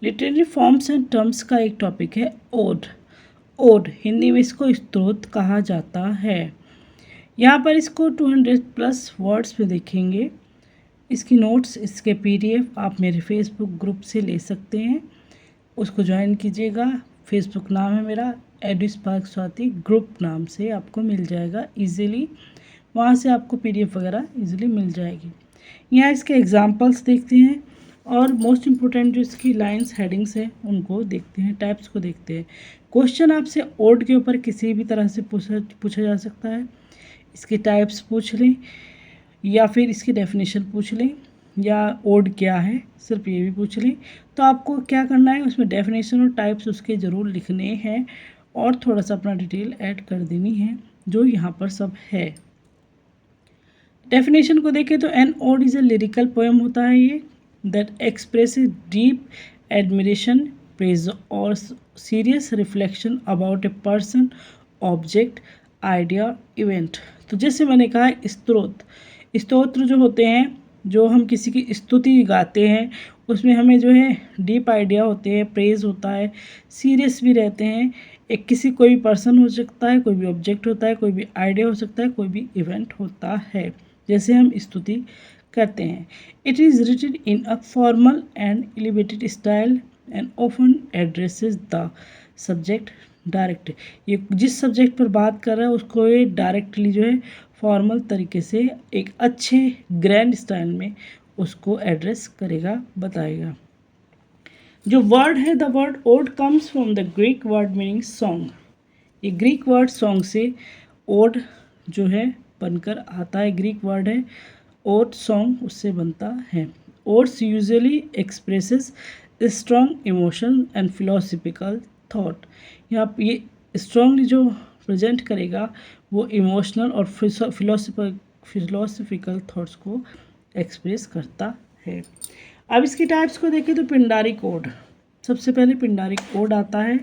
Literary forms and terms का एक topic है ओड। ओड हिंदी में इसको स्तोत्र कहा जाता है। यहाँ पर इसको 200 प्लस वर्ड्स में देखेंगे। इसकी नोट्स, इसके पीडीएफ आप मेरे फेसबुक ग्रुप से ले सकते हैं, उसको ज्वाइन कीजिएगा। फेसबुक नाम है मेरा एडुस्पार्क स्वाति, ग्रुप नाम से आपको मिल जाएगा इजीली। वहाँ से आपको पीडीएफ वगैरह इजीली मिल जाएगी। यहाँ इसके एग्जांपल्स देखते हैं और मोस्ट इम्पोर्टेंट जो इसकी लाइंस हेडिंग्स हैं उनको देखते हैं, टाइप्स को देखते हैं। क्वेश्चन आपसे ओड के ऊपर किसी भी तरह से पूछा जा सकता है। इसके टाइप्स पूछ लें या फिर इसकी डेफिनेशन पूछ लें या ओड क्या है, सिर्फ ये भी पूछ लें। तो आपको क्या करना है, उसमें डेफिनेशन और टाइप्स उसके ज़रूर लिखने हैं और थोड़ा सा अपना डिटेल ऐड कर देनी है, जो यहाँ पर सब है। डेफिनेशन को देखें तो an ode is a lyrical poem होता है ये that expresses deep admiration, praise और serious reflection about a person, object, idea, event. तो जैसे मैंने कहा स्तोत्र जो होते हैं, जो हम किसी की स्तुति गाते हैं, उसमें हमें जो है डीप आइडिया होते हैं, प्रेज होता है, सीरियस भी रहते हैं। एक किसी कोई भी पर्सन हो सकता है, कोई भी ऑब्जेक्ट होता है, कोई भी आइडिया हो सकता है, कोई भी इवेंट होता है, जैसे हम स्तुति करते हैं। It is written in a formal and elevated style and often addresses the subject direct. ये जिस सब्जेक्ट पर बात कर रहा है उसको ये डायरेक्टली जो है फॉर्मल तरीके से एक अच्छे ग्रैंड स्टाइल में उसको एड्रेस करेगा, बताएगा। जो वर्ड है, the word ode comes from the Greek word meaning song. ये ग्रीक वर्ड सॉन्ग से ओड जो है बनकर आता है। ग्रीक वर्ड है ओड, सॉन्ग उससे बनता है। Odes usually expresses strong emotion and philosophical thought. यहाँ ये स्ट्रॉन्गली जो प्रेजेंट करेगा वो इमोशनल और फिलोसफिकल थॉट्स को एक्सप्रेस करता है। अब इसकी टाइप्स को देखें तो पिंडारिक ओड, सबसे पहले पिंडारिक ओड आता है।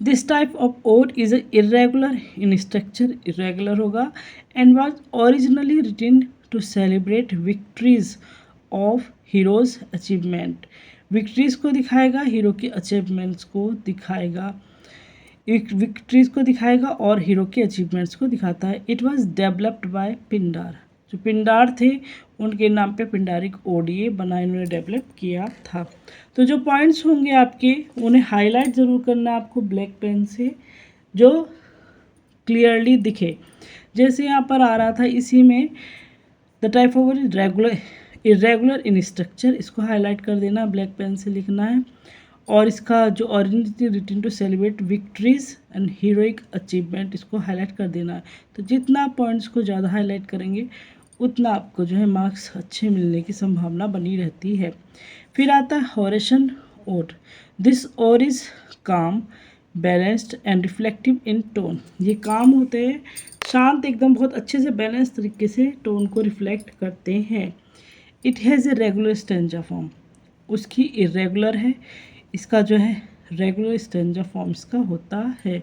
This type of ode is irregular in structure, irregular होगा, and was originally written to celebrate victories of heroes achievement. Victories को दिखाएगा, हीरो के अचीवमेंट्स को दिखाएगा, विक्ट्रीज को दिखाएगा और हीरो के अचीवमेंट्स को दिखाता है। It was developed by Pindar, जो पिंडार थे उनके नाम पे पिंडारिक ओड ये बना, इन्होंने डेवलप किया था। तो जो पॉइंट्स होंगे आपके उन्हें हाईलाइट ज़रूर करना आपको ब्लैक पेन से, जो क्लियरली दिखे। जैसे यहाँ पर आ रहा था इसी में, the type of irregular in structure, इसको हाईलाइट कर देना, ब्लैक पेन से लिखना है। और इसका जो originally written to celebrate victories and heroic achievement, इसको हाईलाइट कर देना है। तो जितना पॉइंट्स को ज़्यादा हाईलाइट करेंगे उतना आपको जो है मार्क्स अच्छे मिलने की संभावना बनी रहती है। फिर आता है Horatian ode. This ode is calm, balanced and reflective in tone. ये काम होते हैं, शांत, एकदम बहुत अच्छे से बैलेंस तरीके से टोन को रिफ्लेक्ट करते हैं। It has a regular stanza form, उसकी इरेगुलर है, इसका जो है रेगुलर स्टेंजा फॉर्म इसका होता है।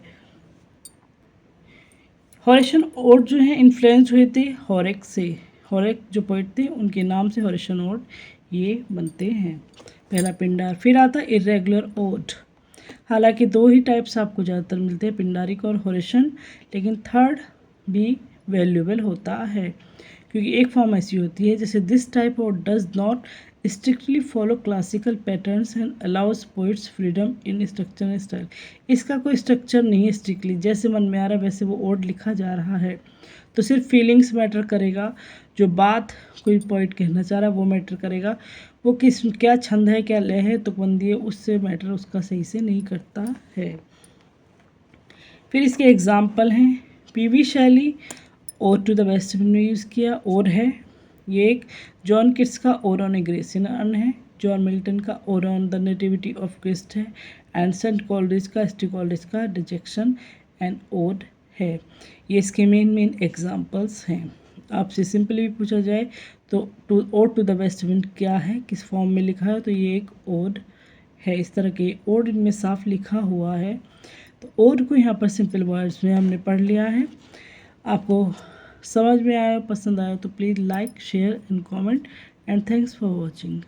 हॉरेशन ओड जो है इन्फ्लुएंस हुए थे हॉरेक से, हॉरेक जो पोइट थे उनके नाम से हॉरेशन ओड ये बनते हैं। पहला पिंडार। फिर आता है इरेगुलर ओड। हालांकि दो ही टाइप्स आपको ज़्यादातर मिलते हैं, पिंडारिक और हॉरेशन, लेकिन थर्ड भी वैल्यूएबल होता है क्योंकि एक फॉर्म ऐसी होती है जैसे this type of does not strictly follow classical patterns and allows poets freedom in structure and style. इसका कोई स्ट्रक्चर नहीं है, स्ट्रिक्टली जैसे मन में आ रहा है वैसे वो ओड लिखा जा रहा है। तो सिर्फ फीलिंग्स मैटर करेगा, जो बात कोई पोइट कहना चाह रहा है वो मैटर करेगा, वो क्या छंद है, क्या लय है, तुकबंदी है, उससे मैटर उसका सही से नहीं करता है। फिर इसके एग्जाम्पल हैं, पीवी शैली और टू द वेस्ट में यूज़ किया, और है ये एक जॉन किट्स का ode on a Grecian urn है, जॉन मिल्टन का ode on the nativity of Christ है, एंड सेंट कॉलरिज का, एस टी कॉलरिज का डिजेक्शन एंड ओड है। ये इसके मेन एग्जाम्पल्स हैं। आपसे सिंपली भी पूछा जाए तो ode to the west wind क्या है, किस फॉर्म में लिखा है, तो ये एक ओड है। इस तरह के ओड इनमें साफ लिखा हुआ है। तो ओड को यहाँ पर सिंपल वर्ड्स में हमने पढ़ लिया है। आपको समझ में आया, पसंद आया तो please like, share and comment, and thanks for watching.